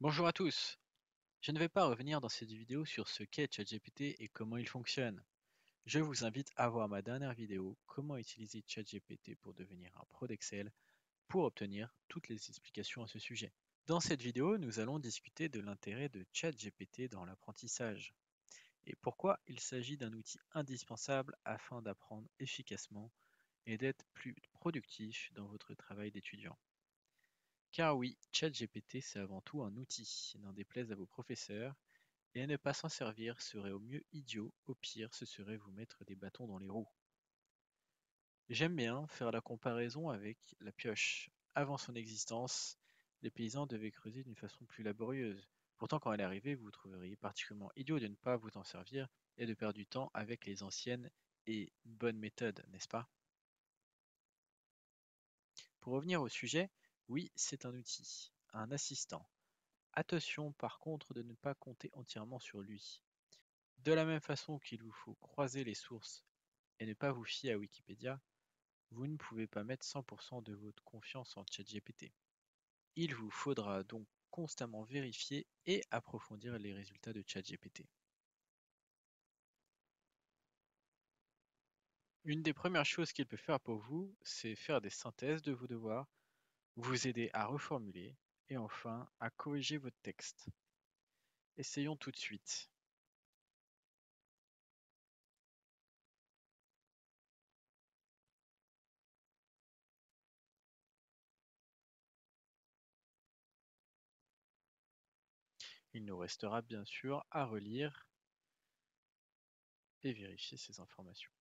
Bonjour à tous. Je ne vais pas revenir dans cette vidéo sur ce qu'est ChatGPT et comment il fonctionne. Je vous invite à voir ma dernière vidéo Comment utiliser ChatGPT pour devenir un pro d'Excel pour obtenir toutes les explications à ce sujet. Dans cette vidéo, nous allons discuter de l'intérêt de ChatGPT dans l'apprentissage et pourquoi il s'agit d'un outil indispensable afin d'apprendre efficacement et d'être plus productif dans votre travail d'étudiant. Car oui, ChatGPT c'est avant tout un outil, n'en déplaise à vos professeurs. Et ne pas s'en servir serait au mieux idiot, au pire ce serait vous mettre des bâtons dans les roues. J'aime bien faire la comparaison avec la pioche. Avant son existence, les paysans devaient creuser d'une façon plus laborieuse. Pourtant, quand elle arrivait, vous trouveriez particulièrement idiot de ne pas vous en servir et de perdre du temps avec les anciennes et bonnes méthodes, n'est-ce pas? Pour revenir au sujet, oui, c'est un outil, un assistant. Attention par contre de ne pas compter entièrement sur lui. De la même façon qu'il vous faut croiser les sources et ne pas vous fier à Wikipédia, vous ne pouvez pas mettre 100% de votre confiance en ChatGPT. Il vous faudra donc constamment vérifier et approfondir les résultats de ChatGPT. Une des premières choses qu'il peut faire pour vous, c'est faire des synthèses de vos devoirs, vous aider à reformuler et enfin à corriger votre texte. Essayons tout de suite. Il nous restera bien sûr à relire et vérifier ces informations.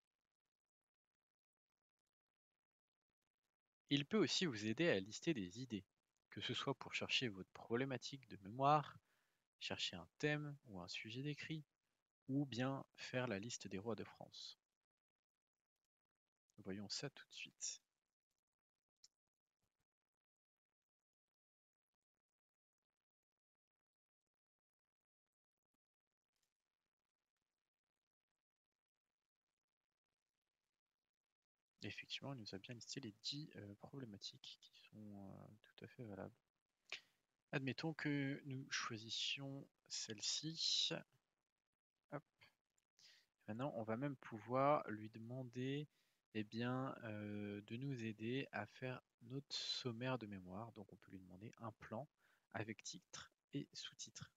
Il peut aussi vous aider à lister des idées, que ce soit pour chercher votre problématique de mémoire, chercher un thème ou un sujet d'écrit, ou bien faire la liste des rois de France. Voyons ça tout de suite. Effectivement, il nous a bien listé les 10 problématiques qui sont tout à fait valables. Admettons que nous choisissions celle-ci. Hop. Maintenant, on va même pouvoir lui demander de nous aider à faire notre sommaire de mémoire. Donc on peut lui demander un plan avec titre et sous-titre.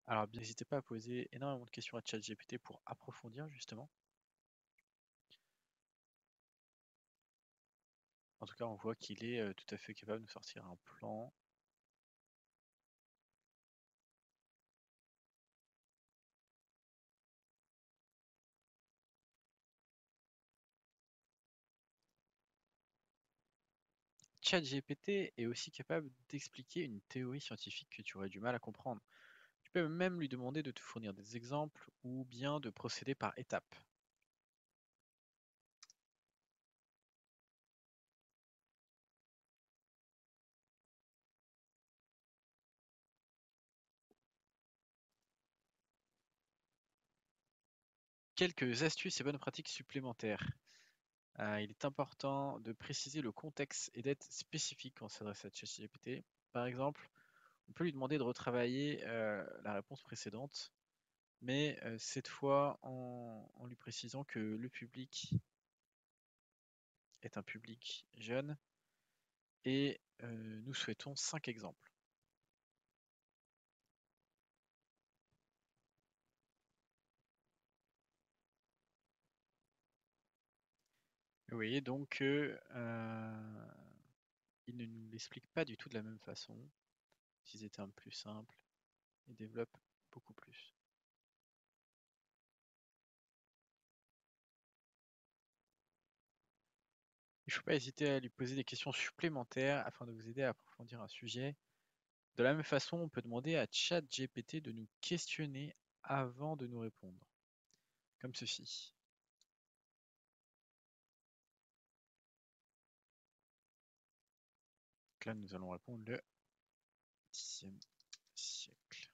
Alors n'hésitez pas à poser énormément de questions à ChatGPT pour approfondir justement. En tout cas, on voit qu'il est tout à fait capable de nous sortir un plan. ChatGPT est aussi capable d'expliquer une théorie scientifique que tu aurais du mal à comprendre. Tu peux même lui demander de te fournir des exemples ou bien de procéder par étapes. Quelques astuces et bonnes pratiques supplémentaires. Il est important de préciser le contexte et d'être spécifique quand on s'adresse à ChatGPT. Par exemple, on peut lui demander de retravailler la réponse précédente, mais cette fois en lui précisant que le public est un public jeune et nous souhaitons 5 exemples. Vous voyez donc que il ne nous l'explique pas du tout de la même façon. Utilise des termes plus simples et développe beaucoup plus. Il ne faut pas hésiter à lui poser des questions supplémentaires afin de vous aider à approfondir un sujet. De la même façon, on peut demander à ChatGPT de nous questionner avant de nous répondre, comme ceci. Donc là, nous allons répondre le Xe siècle.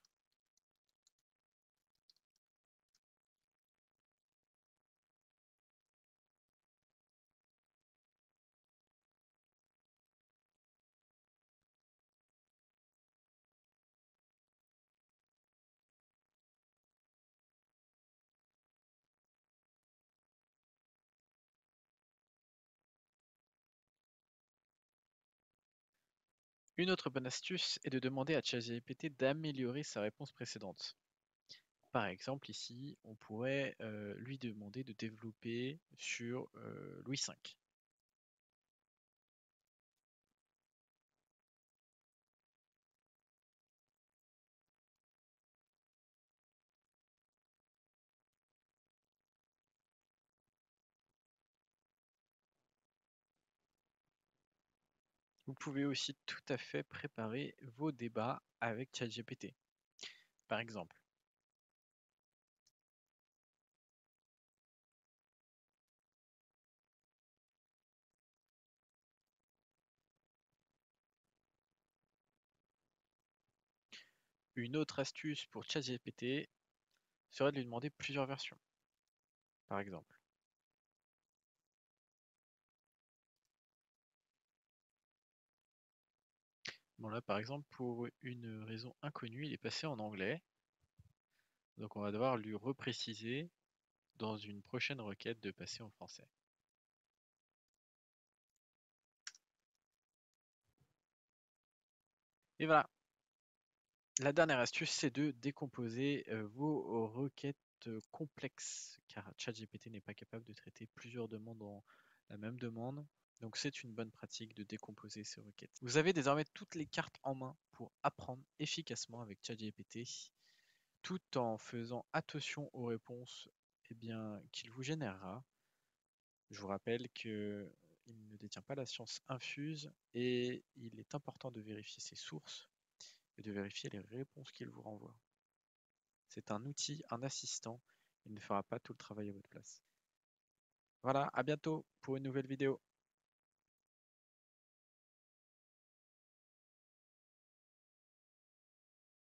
Une autre bonne astuce est de demander à ChatGPT d'améliorer sa réponse précédente. Par exemple, ici, on pourrait lui demander de développer sur Louis V. Vous pouvez aussi tout à fait préparer vos débats avec ChatGPT. Par exemple, une autre astuce pour ChatGPT serait de lui demander plusieurs versions. Par exemple, bon là par exemple pour une raison inconnue, il est passé en anglais, donc on va devoir lui repréciser dans une prochaine requête de passer en français. Et voilà, la dernière astuce, c'est de décomposer vos requêtes complexes, car ChatGPT n'est pas capable de traiter plusieurs demandes dans la même demande. Donc c'est une bonne pratique de décomposer ces requêtes. Vous avez désormais toutes les cartes en main pour apprendre efficacement avec ChatGPT, tout en faisant attention aux réponses qu'il vous générera. Je vous rappelle qu'il ne détient pas la science infuse et il est important de vérifier ses sources et de vérifier les réponses qu'il vous renvoie. C'est un outil, un assistant, il ne fera pas tout le travail à votre place. Voilà, à bientôt pour une nouvelle vidéo.